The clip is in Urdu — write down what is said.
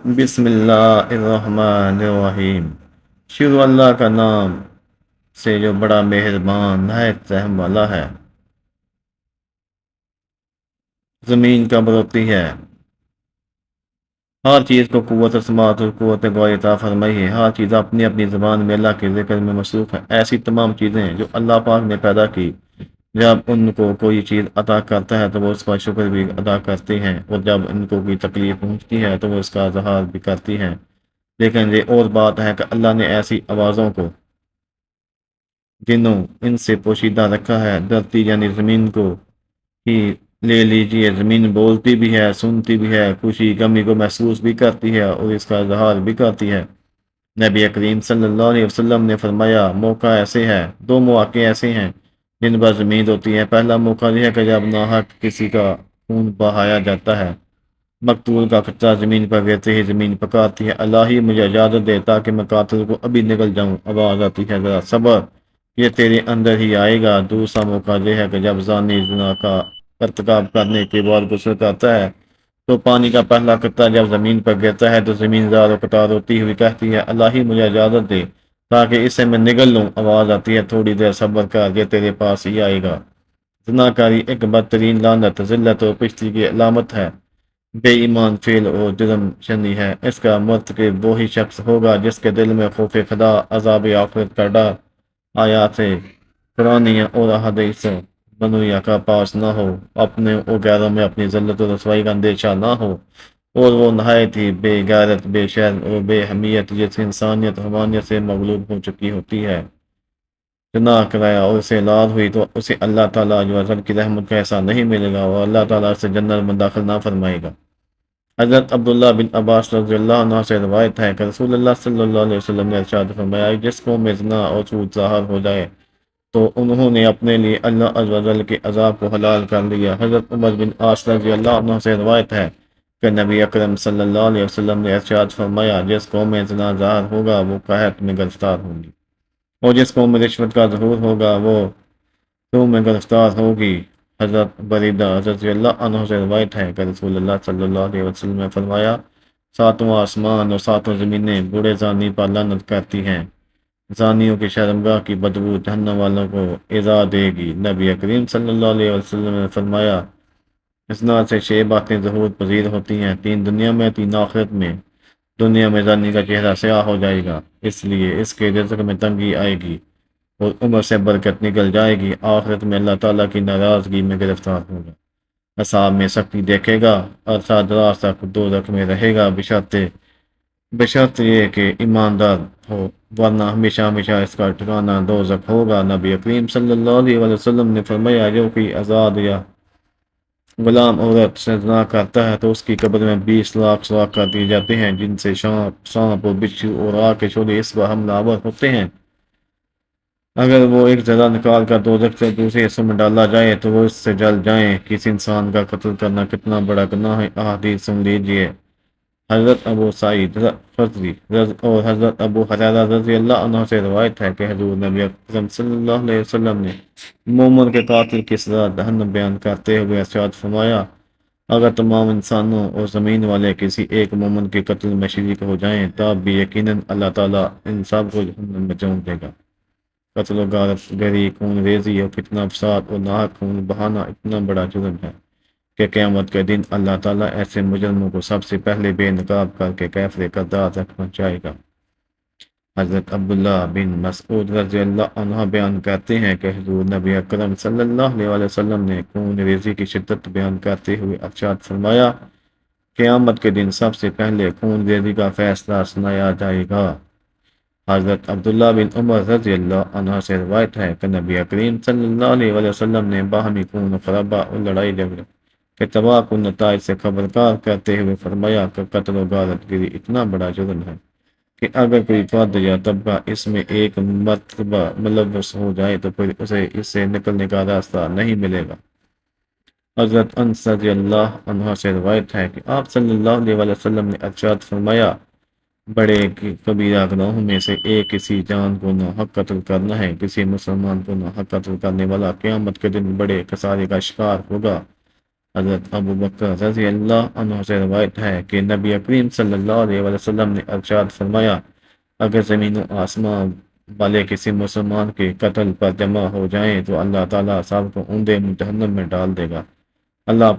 بسم اللہ الرحمن الرحیم۔ شروع اللہ کا نام سے جو بڑا مہربان نہایت رحم والا ہے۔ زمین کب روتی ہے؟ ہر چیز کو قوت و سماعت اور قوت غور عطا فرمائی ہے۔ ہر چیز اپنی اپنی زبان میں اللہ کے ذکر میں مصروف ہے۔ ایسی تمام چیزیں جو اللہ پاک نے پیدا کی، جب ان کو کوئی چیز عطا کرتا ہے تو وہ اس کا شکر بھی ادا کرتے ہیں، اور جب ان کو کوئی تکلیف پہنچتی ہے تو وہ اس کا اظہار بھی کرتی ہیں۔ لیکن یہ اور بات ہے کہ اللہ نے ایسی آوازوں کو جنوں ان سے پوشیدہ رکھا ہے۔ دھرتی یعنی زمین کو ہی لے لیجیے، زمین بولتی بھی ہے، سنتی بھی ہے، خوشی غمی کو محسوس بھی کرتی ہے اور اس کا اظہار بھی کرتی ہے۔ نبی کریم صلی اللہ علیہ وسلم نے فرمایا، موقع ایسے ہے، دو مواقع ایسے ہیں جن پر زمین ہوتی ہے۔ پہلا موقع یہ ہے کہ جب ناحق کسی کا خون بہایا جاتا ہے، مقتول کا خطرہ زمین پر گرتے ہی زمین پکارتی ہے، اللہ ہی مجھے اجازت دے تاکہ میں قاتل کو ابھی نکل جاؤں۔ آواز آتی ہے، ذرا صبر، یہ تیرے اندر ہی آئے گا۔ دوسرا موقع یہ ہے کہ جب زانی زنا کا ارتکاب کرنے کے بعد غسل کرتا ہے تو پانی کا پہلا قطرہ جب زمین پر گرتا ہے تو زمین زار و قطار ہوتی ہوئی کہتی ہے، اللہ ہی مجھے اجازت دے تاکہ اسے میں نگل لوں۔ آواز آتی ہے، تھوڑی دیر صبر کر، یہ تیرے پاس ہی آئے گا۔ زناکاری ایک بدترین لعنت، ذلت اور پشتی کی علامت ہے، بے ایمان فعل اور جرم شنی ہے۔ اس کا مرتکب وہی شخص ہوگا جس کے دل میں خوف خدا، عذاب آخرت کا ڈر، آیات قرآنیہ اور احادیث بنویا کا پاس نہ ہو، اپنے اور غیروں میں اپنی ذلت و رسوائی کا اندیشہ نہ ہو، اور وہ نہایت ہی بے غیرت، بے شرم اور بے حمیت جس انسانیت حمانیت سے مغلوب ہو چکی ہوتی ہے، گناہ کرایا اور اسے اولاد ہوئی تو اسے اللہ تعالیٰ جو ازل کی رحمت کا ایسا نہیں ملے گا، اور اللہ تعالیٰ اسے جنت میں داخل نہ فرمائے گا۔ حضرت عبداللہ بن عباس رضی اللہ عنہ سے روایت ہے کہ رسول اللہ صلی اللہ علیہ وسلم نے ارشاد فرمایا، جس قوم میں زنا اور سود ظاہر ہو جائے تو انہوں نے اپنے لیے اللہ عز و جل کے عذاب کو حلال کر لیا۔ حضرت عمر بن عاص رضی اللہ عنہ سے روایت ہے کہ نبی اکرم صلی اللہ علیہ وسلم نے ارشاد فرمایا، جس قوم میں زنا ظاہر ہوگا وہ قحط میں گرفتار ہوگی، اور جس قوم میں رشوت کا ظہور ہوگا وہ تو میں گرفتار ہوگی۔ حضرت بریدہ رضی اللہ عنہ سے روایت ہے کہ رسول اللہ صلی اللہ علیہ وسلم نے فرمایا، ساتواں آسمان اور ساتوں زمینیں بوڑھے زانی پر لعنت کرتی ہیں، زانیوں کی شرمگاہ کی بدبو جہنم والوں کو ایذا دے گی۔ نبی کریم صلی اللہ علیہ وسلم نے فرمایا، زنا سے 6 باتیں ظہور پذیر ہوتی ہیں، 3 دنیا میں، 3 آخرت میں۔ دنیا میں زانی کا چہرہ سیاہ ہو جائے گا، اس لیے اس کے رزق میں تنگی آئے گی اور عمر سے برکت نکل جائے گی۔ آخرت میں اللہ تعالیٰ کی ناراضگی میں گرفتار ہوگا، عذاب میں سختی دیکھے گا، عرصہ دراز تک دوزخ میں رہے گا، بشرط یہ کہ ایماندار ہو، ورنہ ہمیشہ ہمیشہ اس کا ٹھکانہ دوزخ ہوگا۔ نبی کریم صلی اللہ علیہ وسلم نے فرمایا، جو کوئی آزاد یا غلام عورت سے زنا کرتا ہے تو اس کی قبر میں 20 لاکھ سوراخ کر دیے جاتے ہیں، جن سے سانپ اور بچھو اور آگ کے شعلے اس پر حملہ آور ہوتے ہیں۔ اگر وہ ایک ذرہ نکال کر دوزخ سے دوسرے حصوں میں ڈالا جائے تو وہ اس سے جل جائیں۔ کسی انسان کا قتل کرنا کتنا بڑا گناہ ہے، احادیث سن لیجئے۔ حضرت ابو سعید خدری اور حضرت ابو ہریرہ رضی اللہ عنہ سے روایت ہے کہ حضور نبی اکرم صلی اللہ علیہ وسلم نے مومن کے قاتل کی سزا جہنم بیان کرتے ہوئے ارشاد فرمایا، اگر تمام انسانوں اور زمین والے کسی ایک مومن کے قتل میں شریک ہو جائیں تب بھی یقیناً اللہ تعالیٰ ان سب کو جہنم میں جھونک دے گا۔ قتل و غارت گری، خون ریزی اور فتنہ فساد اور ناحق خون بہانا اتنا بڑا جرم ہے کہ قیامت کے دن اللہ تعالیٰ ایسے مجرموں کو سب سے پہلے بے نقاب کر کے کیفر کردار تک پہنچائے گا۔ حضرت عبداللہ بن مسعود رضی اللہ عنہ بیان کرتے ہیں کہ حضور نبی اکرم صلی اللہ علیہ وسلم نے خون ریزی کی شدت بیان کرتے ہوئے ارشاد فرمایا، قیامت کے دن سب سے پہلے خون ریزی کا فیصلہ سنایا جائے گا۔ حضرت عبداللہ بن عمر رضی اللہ عنہ سے روایت ہے کہ نبی کریم صلی اللہ علیہ وسلم نے باہمی خون خرابہ اور لڑائی جھگڑے کے تباہ کن نتائج سے خبردار کرتے ہوئے فرمایا کہ قتل و غارت گری اتنا بڑا جرم ہے کہ اگر کوئی فرد یا طبقہ اس میں ایک مرتبہ ملوث ہو جائے تو پھر اسے اس سے نکلنے کا راستہ نہیں ملے گا۔ حضرت انس رضی اللہ عنہ سے روایت ہے کہ آپ صلی اللہ علیہ وسلم نے ارشاد فرمایا، بڑے کبیرہ گناہوں میں سے ایک کسی جان کو ناحق قتل کرنا ہے۔ کسی مسلمان کو ناحق قتل کرنے والا قیامت کے دن بڑے خسارے کا شکار ہوگا۔ حضرت ابو بکر رضی اللہ عنہ سے روایت ہے کہ نبی کریم صلی اللہ علیہ وسلم نے ارشاد فرمایا، اگر زمین و آسمان والے کسی مسلمان کے قتل پر جمع ہو جائیں تو اللہ تعالیٰ سب کو اوندے جہنم میں ڈال دے گا۔ اللہ